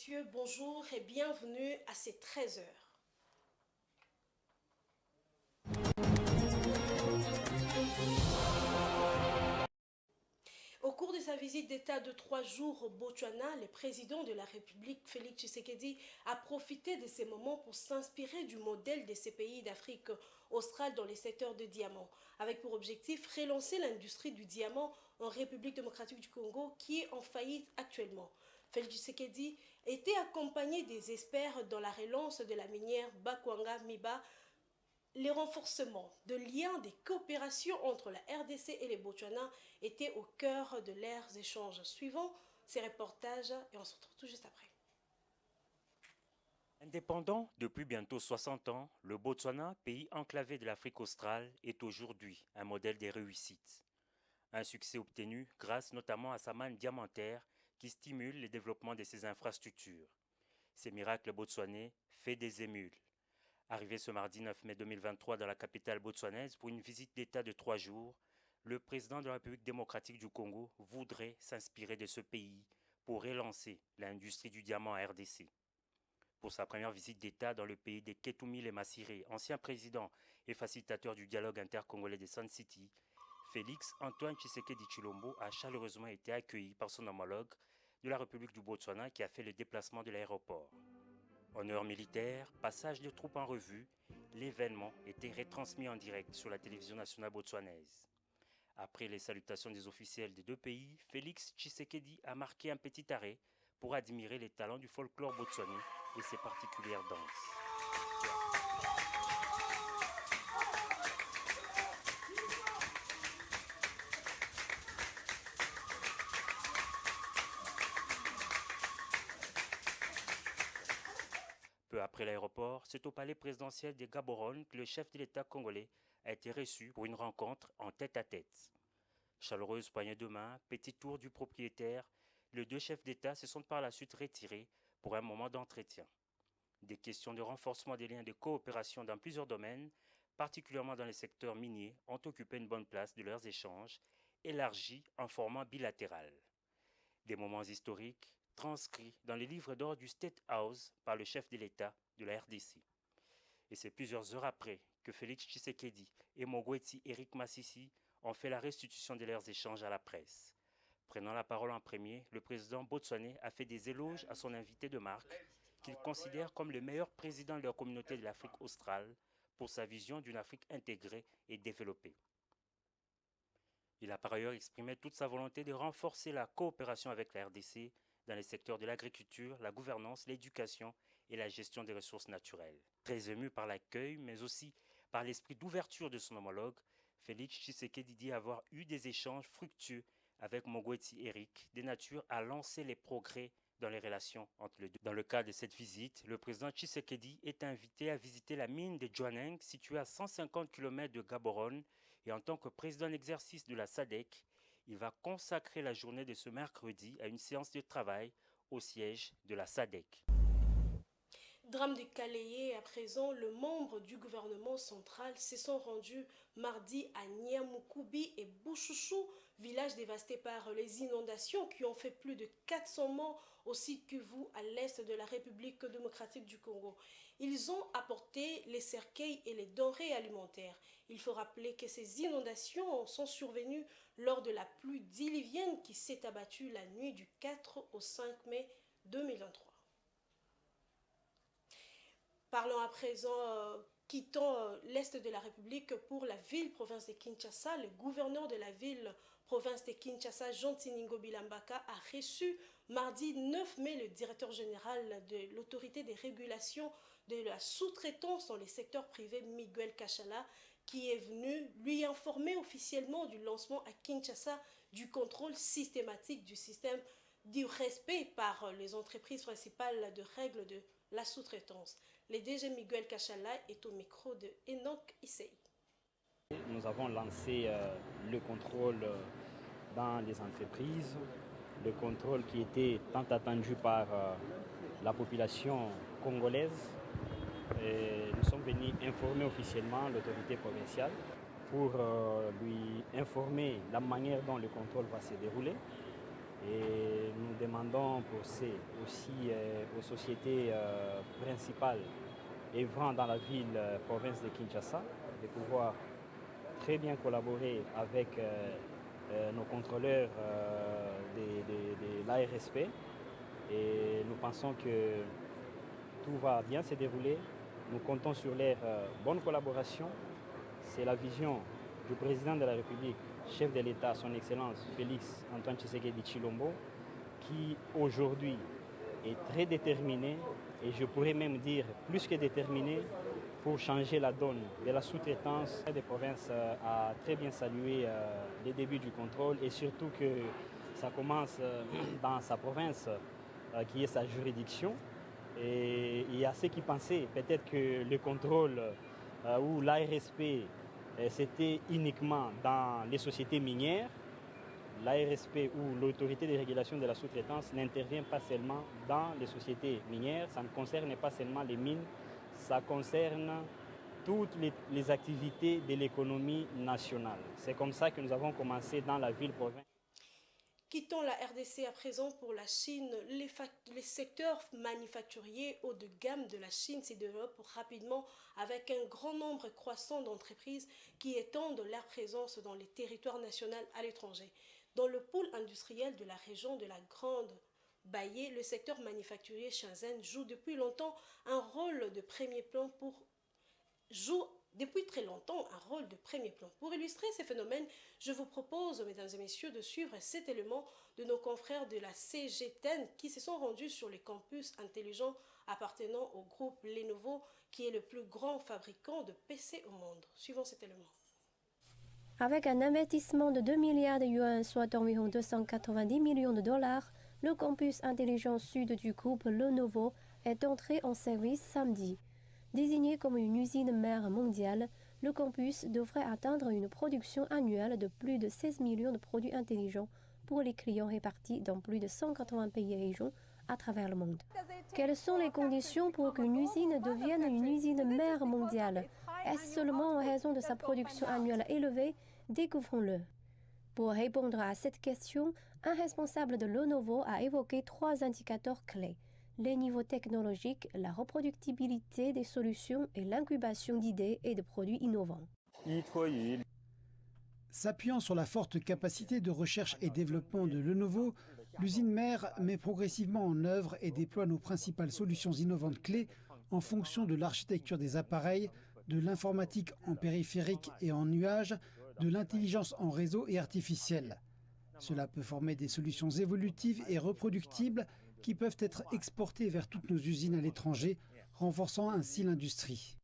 messieurs, bonjour et bienvenue à ces 13 heures. Au cours de sa visite d'État de 3 jours au Botswana, le président de la République, Félix Tshisekedi, a profité de ces moments pour s'inspirer du modèle de ces pays d'Afrique australe dans les secteurs de diamants, avec pour objectif relancer l'industrie du diamant en République démocratique du Congo qui est en faillite actuellement. Félix Tshisekedi était accompagné des experts dans la relance de la minière Bakwanga Miba, les renforcements de liens des coopérations entre la RDC et les Botswana étaient au cœur de leurs échanges. Suivons ces reportages et on se retrouve tout juste après. Indépendant depuis bientôt 60 ans, le Botswana, pays enclavé de l'Afrique australe, est aujourd'hui un modèle des réussites. Un succès obtenu grâce notamment à sa manne diamantaire qui stimule le développement de ses infrastructures. Ces miracles botswanais fait des émules. Arrivé ce mardi 9 mai 2023 dans la capitale botswanaise pour une visite d'État de 3 jours, le président de la République démocratique du Congo voudrait s'inspirer de ce pays pour relancer l'industrie du diamant à RDC. Pour sa première visite d'État dans le pays des Ketumil et Massiré, ancien président et facilitateur du dialogue intercongolais de Sun City, Félix Antoine Tshisekedi Tshilombo a chaleureusement été accueilli par son homologue de la République du Botswana qui a fait le déplacement de l'aéroport. Honneur militaire, passage de troupes en revue, l'événement était retransmis en direct sur la télévision nationale botswanaise. Après les salutations des officiels des deux pays, Félix Tshisekedi a marqué un petit arrêt pour admirer les talents du folklore botswanais et ses particulières danses. Peu après l'aéroport, c'est au palais présidentiel de Gaborone que le chef de l'État congolais a été reçu pour une rencontre en tête-à-tête. Chaleureuse poignée de main, petit tour du propriétaire, les deux chefs d'État se sont par la suite retirés pour un moment d'entretien. Des questions de renforcement des liens de coopération dans plusieurs domaines, particulièrement dans les secteurs miniers, ont occupé une bonne place de leurs échanges, élargis en format bilatéral. Des moments historiques transcrits dans les livres d'or du State House par le chef de l'État de la RDC. Et c'est plusieurs heures après que Félix Tshisekedi et Mogwetsi Eric Massissi ont fait la restitution de leurs échanges à la presse. Prenant la parole en premier, le président botswanais a fait des éloges à son invité de marque, qu'il considère comme le meilleur président de la communauté de l'Afrique australe pour sa vision d'une Afrique intégrée et développée. Il a par ailleurs exprimé toute sa volonté de renforcer la coopération avec la RDC dans les secteurs de l'agriculture, la gouvernance, l'éducation et la gestion des ressources naturelles. Très ému par l'accueil, mais aussi par l'esprit d'ouverture de son homologue, Félix Tshisekedi dit avoir eu des échanges fructueux avec Mogwetsi Eric, de nature à lancer les progrès dans les relations entre les deux. Dans le cadre de cette visite, le président Tshisekedi est invité à visiter la mine de Jwaneng, située à 150 km de Gaborone, et en tant que président d'exercice de la SADC, il va consacrer la journée de ce mercredi à une séance de travail au siège de la SADC. Drame de Kaléé, à présent, le membre du gouvernement central se sont rendus mardi à Niamoukubi et Bouchouchou, village dévasté par les inondations qui ont fait plus de 400 morts au site Kivu à l'est de la République démocratique du Congo. Ils ont apporté les cercueils et les denrées alimentaires. Il faut rappeler que ces inondations sont survenues lors de la pluie diluvienne qui s'est abattue la nuit du 4 au 5 mai 2023. Parlons à présent, quittons l'est de la République pour la ville-province de Kinshasa. Le gouverneur de la ville-province de Kinshasa, Jean Tiningo Bilambaka, a reçu mardi 9 mai le directeur général de l'autorité des régulations de la sous-traitance dans les secteurs privés, Miguel Kachala, qui est venu lui informer officiellement du lancement à Kinshasa du contrôle systématique du système du respect par les entreprises principales de règles de la sous-traitance. Le DG Miguel Kachala est au micro de Enoch Issei. Nous avons lancé le contrôle dans les entreprises, le contrôle qui était tant attendu par la population congolaise. Et nous sommes venus informer officiellement l'autorité provinciale pour lui informer la manière dont le contrôle va se dérouler Et nous demandons aussi aux sociétés principales œuvrant dans la ville province de Kinshasa de pouvoir très bien collaborer avec nos contrôleurs de l'ARSP. Et nous pensons que tout va bien se dérouler. Nous comptons sur leur bonne collaboration. C'est la vision du président de la République, chef de l'État, son Excellence Félix Antoine Tshisekedi Tshilombo, qui aujourd'hui est très déterminé, et je pourrais même dire plus que déterminé, pour changer la donne de la sous-traitance. La province a très bien salué les débuts du contrôle, et surtout que ça commence dans sa province, qui est sa juridiction. Et il y a ceux qui pensaient peut-être que le contrôle ou l'ARSP c'était uniquement dans les sociétés minières. L'ARSP ou l'autorité de régulation de la sous-traitance n'intervient pas seulement dans les sociétés minières, ça ne concerne pas seulement les mines, ça concerne toutes les activités de l'économie nationale. C'est comme ça que nous avons commencé dans la ville-province. Quittons la RDC à présent pour la Chine. Les secteurs manufacturiers haut de gamme de la Chine se développent rapidement avec un grand nombre croissant d'entreprises qui étendent leur présence dans les territoires nationaux à l'étranger. Dans le pôle industriel de la région de la Grande Baillée, le secteur manufacturier Shenzhen joue depuis longtemps un rôle de premier plan depuis très longtemps un rôle de premier plan. Pour illustrer ces phénomènes, je vous propose, mesdames et messieurs, de suivre cet élément de nos confrères de la CGTN qui se sont rendus sur les campus intelligents appartenant au groupe Lenovo, qui est le plus grand fabricant de PC au monde. Suivons cet élément. Avec un investissement de 2 milliards de yuans, soit environ 290 millions de dollars, le campus intelligent sud du groupe Lenovo est entré en service samedi. Désigné comme une usine mère mondiale, le campus devrait atteindre une production annuelle de plus de 16 millions de produits intelligents pour les clients répartis dans plus de 180 pays et régions à travers le monde. Quelles sont les conditions pour qu'une usine devienne une usine mère mondiale? Est-ce seulement en raison de sa production annuelle élevée? Découvrons-le. Pour répondre à cette question, un responsable de Lenovo a évoqué 3 indicateurs clés: les niveaux technologiques, la reproductibilité des solutions et l'incubation d'idées et de produits innovants. S'appuyant sur la forte capacité de recherche et développement de Lenovo, l'usine mère met progressivement en œuvre et déploie nos principales solutions innovantes clés en fonction de l'architecture des appareils, de l'informatique en périphérique et en nuage, de l'intelligence en réseau et artificielle. Cela peut former des solutions évolutives et reproductibles qui peuvent être exportées vers toutes nos usines à l'étranger, renforçant ainsi l'industrie.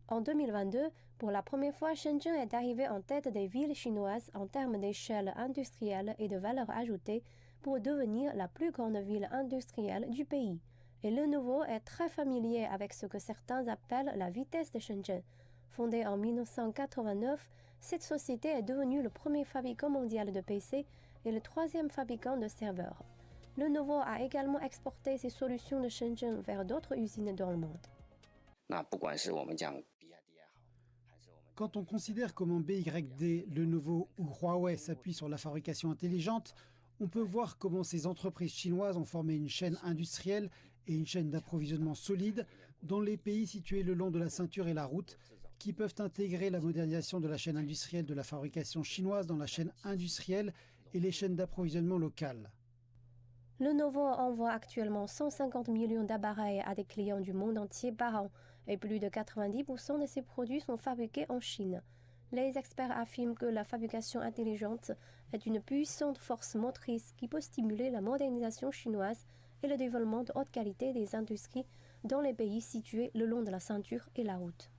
En 2022, pour la première fois, Shenzhen est arrivé en tête des villes chinoises en termes d'échelle industrielle et de valeur ajoutée pour devenir la plus grande ville industrielle du pays. Et Lenovo est très familier avec ce que certains appellent la vitesse de Shenzhen. Fondée en 1989, cette société est devenue le premier fabricant mondial de PC et le 3e fabricant de serveurs. Lenovo a également exporté ses solutions de Shenzhen vers d'autres usines dans le monde. Quand on considère comment BYD, Lenovo ou Huawei s'appuient sur la fabrication intelligente, on peut voir comment ces entreprises chinoises ont formé une chaîne industrielle et une chaîne d'approvisionnement solide dans les pays situés le long de la ceinture et la route, qui peuvent intégrer la modernisation de la chaîne industrielle de la fabrication chinoise dans la chaîne industrielle et les chaînes d'approvisionnement locales. Lenovo envoie actuellement 150 millions d'appareils à des clients du monde entier par an et plus de 90% de ces produits sont fabriqués en Chine. Les experts affirment que la fabrication intelligente est une puissante force motrice qui peut stimuler la modernisation chinoise et le développement de haute qualité des industries dans les pays situés le long de la ceinture et la route.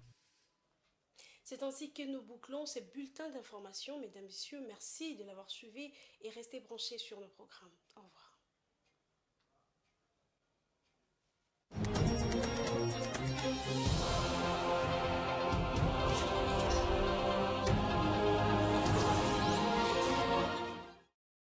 C'est ainsi que nous bouclons ces bulletins d'information. Mesdames et messieurs, merci de l'avoir suivi et restez branchés sur nos programmes. Au revoir.